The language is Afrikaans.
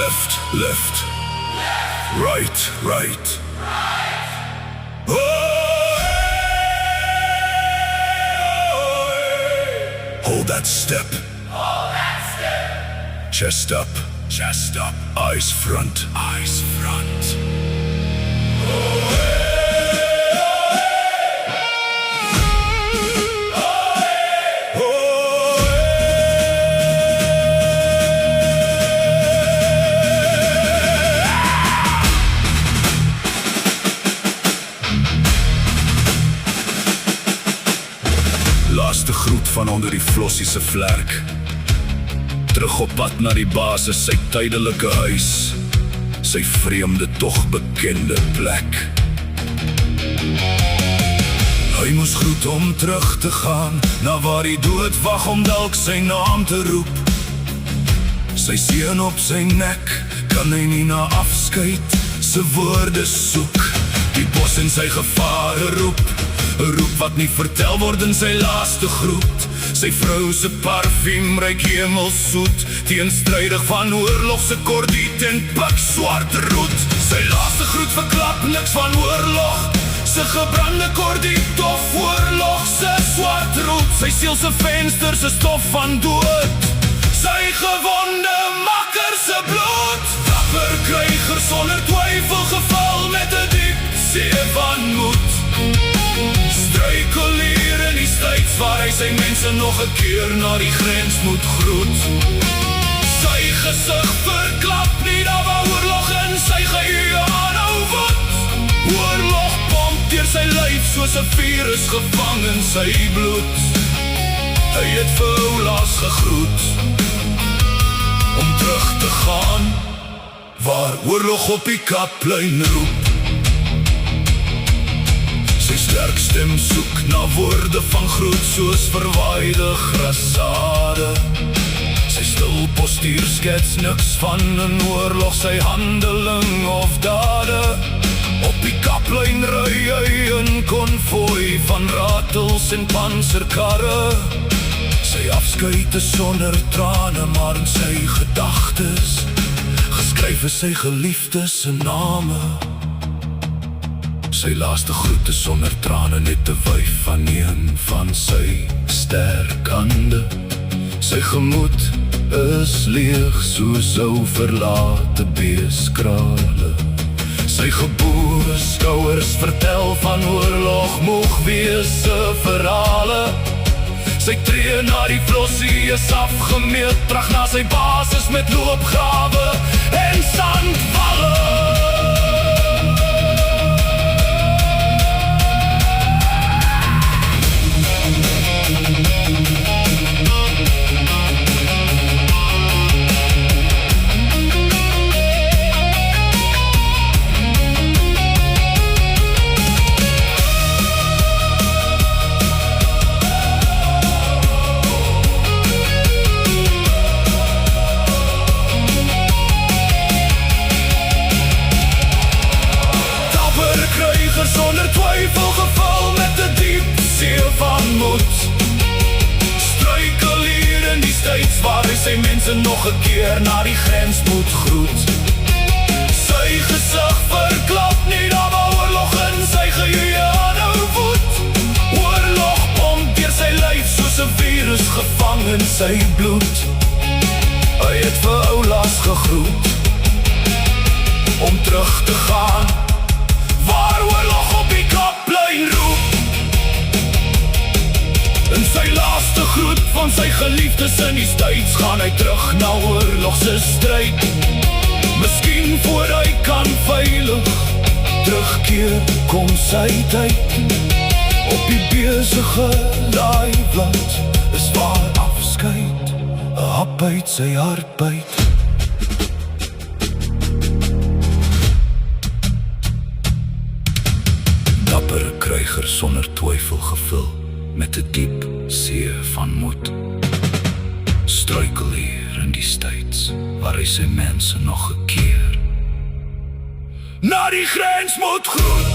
Left, left, right, right. Oh, hold that step. Chest up, eyes front, eyes front. Laaste groet van onder die flossie se vlerk. Terug op pad na die basis, sy tydelike huis, sy vreemde tog bekende plek. Hy moes groet om terug te gaan na waar die dood wag om dalk sy naam te roep. Sy seun op sy nek, kan hy nie na afskeid sy woorde soek. Die bos in sy gevare roep, 'n roep wat nie vertel word in sy laaste groet. Sy vrou se parfuum ruik hemelsoet, teenstrydig van oorlog se kordiet en pik swart roet. Sy laaste groet verklap niks van oorlog, sy gebrande kordiet of oorlog se swart roet. Sy siel se vensters is stof van dood, sy gewonde makker se bloed. Dapper kryger sonder twyfel geval met 'n diep see van moed. Struikel hier in die States waar hy sy mense nog 'n keer na die grens moet groet. Sy gesig verklap nie dat waar oorlog in sy geheue aanhou woed. Oorlog pomp deur sy lyf soos 'n virus gevang in sy bloed. Hy het vir Oulaas gegroet om terug te gaan waar oorlog op die Kapplein roep. Sy sterk stem soek na woorde van groet soos verwaaide grassade. Sy stil postuur skets niks van 'n oorlog, sy handeling of dade. Op die Kapplein ry hy 'n konvooi van ratels en panserkarre. Sy afskeid is sonder trane, maar in sy gedagtes geskryf is sy geliefdes se name. Sy laaste groet is sonder trane, net 'n wyf van een van sy sterk hande. Sy gemoed is leeg soos ou verlate beeskrale. Sy gebore skouers vertel van oorlog moeg wees se verhale. Sy tree na die flossie is afgemeet, terug na sy basis met loopgrawe en sandwalle. Sonder twyfel geval met 'n diep see van moed. Struikel hier in die States waar hy sy mense nog 'n keer na die grens moet groet. Sy gesig verklap nie dat waar oorlog in sy geheue aanhou woed. Oorlog pomp deur sy lyf soos 'n virus gevang in sy bloed. Hy het vir Oulaas gegroet om terug te gaan waar oorlog op die Kapplein roep. In sy laaste groet van sy geliefdes in die States gaan hy terug na oorlog se stryd. Miskien voor hy kan veilig terugkeer kom sy tyd. Op die besige laaiblad is waar afskeid 'n hap uit sy hart byt. Dappere kryger sonder twyfel gevul met 'n diep see van moed. Struikel hier in die States waar hy sy mense nog 'n keer na die grens moet groet.